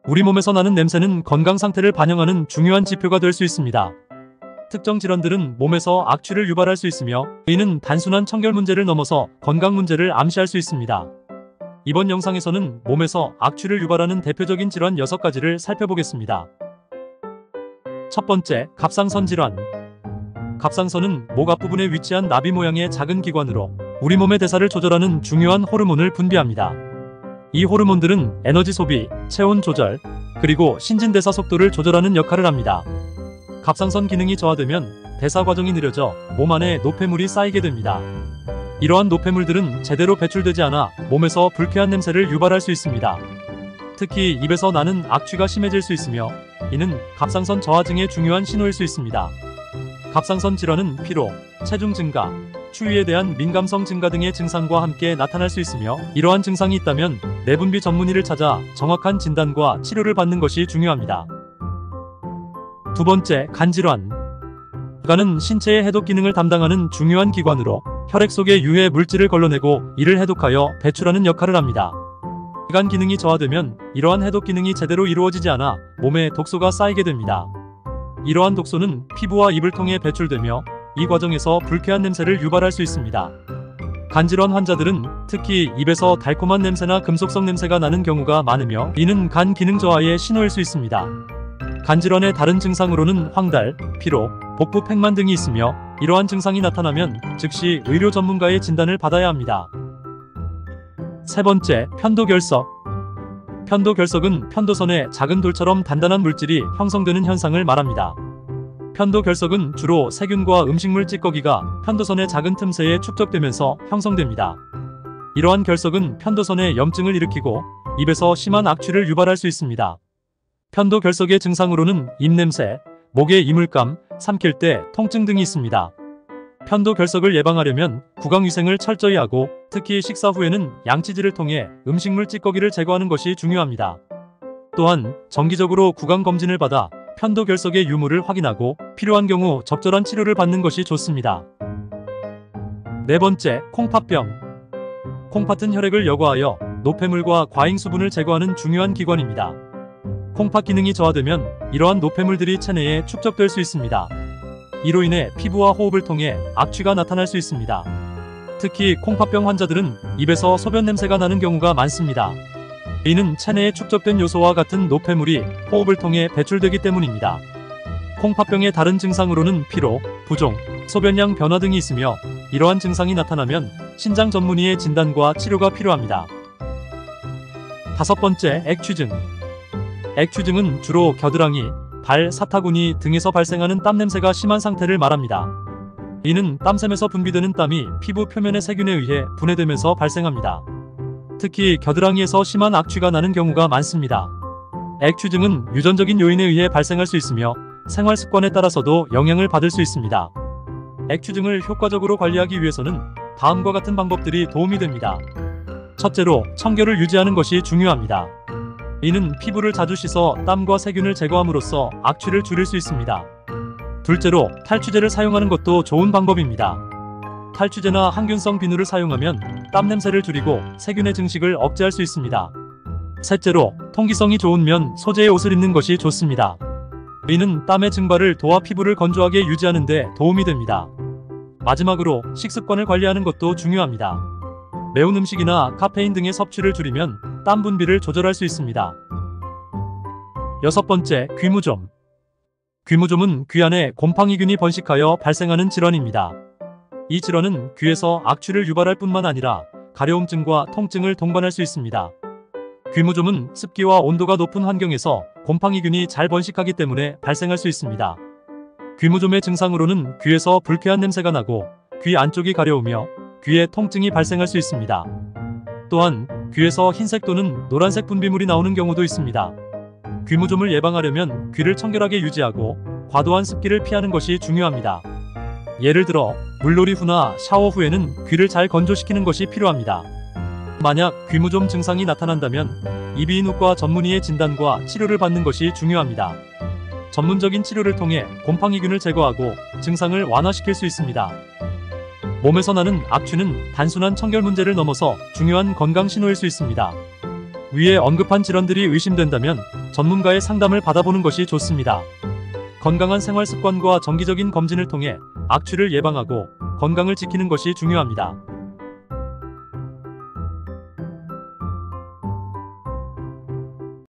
우리 몸에서 나는 냄새는 건강 상태를 반영하는 중요한 지표가 될 수 있습니다. 특정 질환들은 몸에서 악취를 유발할 수 있으며 이는 단순한 청결 문제를 넘어서 건강 문제를 암시할 수 있습니다. 이번 영상에서는 몸에서 악취를 유발하는 대표적인 질환 6가지를 살펴보겠습니다. 첫 번째, 갑상선 질환. 갑상선은 목 앞부분에 위치한 나비 모양의 작은 기관으로 우리 몸의 대사를 조절하는 중요한 호르몬을 분비합니다. 이 호르몬들은 에너지 소비, 체온 조절, 그리고 신진대사 속도를 조절하는 역할을 합니다. 갑상선 기능이 저하되면 대사 과정이 느려져 몸 안에 노폐물이 쌓이게 됩니다. 이러한 노폐물들은 제대로 배출되지 않아 몸에서 불쾌한 냄새를 유발할 수 있습니다. 특히 입에서 나는 악취가 심해질 수 있으며 이는 갑상선 저하증의 중요한 신호일 수 있습니다. 갑상선 질환은 피로, 체중 증가, 추위에 대한 민감성 증가 등의 증상과 함께 나타날 수 있으며 이러한 증상이 있다면 내분비 전문의를 찾아 정확한 진단과 치료를 받는 것이 중요합니다. 두 번째, 간질환. 간은 신체의 해독 기능을 담당하는 중요한 기관으로 혈액 속의 유해 물질을 걸러내고 이를 해독하여 배출하는 역할을 합니다. 간 기능이 저하되면 이러한 해독 기능이 제대로 이루어지지 않아 몸에 독소가 쌓이게 됩니다. 이러한 독소는 피부와 입을 통해 배출되며 이 과정에서 불쾌한 냄새를 유발할 수 있습니다. 간질환 환자들은 특히 입에서 달콤한 냄새나 금속성 냄새가 나는 경우가 많으며 이는 간 기능 저하의 신호일 수 있습니다. 간질환의 다른 증상으로는 황달, 피로, 복부 팽만 등이 있으며 이러한 증상이 나타나면 즉시 의료 전문가의 진단을 받아야 합니다. 세 번째, 편도결석. 편도결석은 편도선에 작은 돌처럼 단단한 물질이 형성되는 현상을 말합니다. 편도결석은 주로 세균과 음식물 찌꺼기가 편도선의 작은 틈새에 축적되면서 형성됩니다. 이러한 결석은 편도선에 염증을 일으키고 입에서 심한 악취를 유발할 수 있습니다. 편도결석의 증상으로는 입냄새, 목의 이물감, 삼킬 때 통증 등이 있습니다. 편도결석을 예방하려면 구강위생을 철저히 하고 특히 식사 후에는 양치질을 통해 음식물 찌꺼기를 제거하는 것이 중요합니다. 또한 정기적으로 구강검진을 받아 편도결석의 유무를 확인하고 필요한 경우 적절한 치료를 받는 것이 좋습니다. 네 번째, 콩팥병. 콩팥은 혈액을 여과하여 노폐물과 과잉 수분을 제거하는 중요한 기관입니다. 콩팥 기능이 저하되면 이러한 노폐물들이 체내에 축적될 수 있습니다. 이로 인해 피부와 호흡을 통해 악취가 나타날 수 있습니다. 특히 콩팥병 환자들은 입에서 소변 냄새가 나는 경우가 많습니다. 이는 체내에 축적된 요소와 같은 노폐물이 호흡을 통해 배출되기 때문입니다. 콩팥병의 다른 증상으로는 피로, 부종, 소변량 변화 등이 있으며 이러한 증상이 나타나면 신장 전문의의 진단과 치료가 필요합니다. 다섯 번째, 액취증. 액취증은 주로 겨드랑이, 발, 사타구니 등에서 발생하는 땀 냄새가 심한 상태를 말합니다. 이는 땀샘에서 분비되는 땀이 피부 표면의 세균에 의해 분해되면서 발생합니다. 특히 겨드랑이에서 심한 악취가 나는 경우가 많습니다. 액취증은 유전적인 요인에 의해 발생할 수 있으며 생활 습관에 따라서도 영향을 받을 수 있습니다. 액취증을 효과적으로 관리하기 위해서는 다음과 같은 방법들이 도움이 됩니다. 첫째로, 청결을 유지하는 것이 중요합니다. 이는 피부를 자주 씻어 땀과 세균을 제거함으로써 악취를 줄일 수 있습니다. 둘째로, 탈취제를 사용하는 것도 좋은 방법입니다. 탈취제나 항균성 비누를 사용하면 땀 냄새를 줄이고 세균의 증식을 억제할 수 있습니다. 셋째로, 통기성이 좋은 면 소재의 옷을 입는 것이 좋습니다. 이는 땀의 증발을 도와 피부를 건조하게 유지하는 데 도움이 됩니다. 마지막으로, 식습관을 관리하는 것도 중요합니다. 매운 음식이나 카페인 등의 섭취를 줄이면 땀 분비를 조절할 수 있습니다. 여섯 번째, 귀무좀. 귀무좀은 귀 안에 곰팡이균이 번식하여 발생하는 질환입니다. 이 질환은 귀에서 악취를 유발할 뿐만 아니라 가려움증과 통증을 동반할 수 있습니다. 귀무좀은 습기와 온도가 높은 환경에서 곰팡이균이 잘 번식하기 때문에 발생할 수 있습니다. 귀무좀의 증상으로는 귀에서 불쾌한 냄새가 나고 귀 안쪽이 가려우며 귀에 통증이 발생할 수 있습니다. 또한 귀에서 흰색 또는 노란색 분비물이 나오는 경우도 있습니다. 귀무좀을 예방하려면 귀를 청결하게 유지하고 과도한 습기를 피하는 것이 중요합니다. 예를 들어 물놀이 후나 샤워 후에는 귀를 잘 건조시키는 것이 필요합니다. 만약 귀무좀 증상이 나타난다면 이비인후과 전문의의 진단과 치료를 받는 것이 중요합니다. 전문적인 치료를 통해 곰팡이균을 제거하고 증상을 완화시킬 수 있습니다. 몸에서 나는 악취는 단순한 청결 문제를 넘어서 중요한 건강 신호일 수 있습니다. 위에 언급한 질환들이 의심된다면 전문가의 상담을 받아보는 것이 좋습니다. 건강한 생활 습관과 정기적인 검진을 통해 악취를 예방하고 건강을 지키는 것이 중요합니다.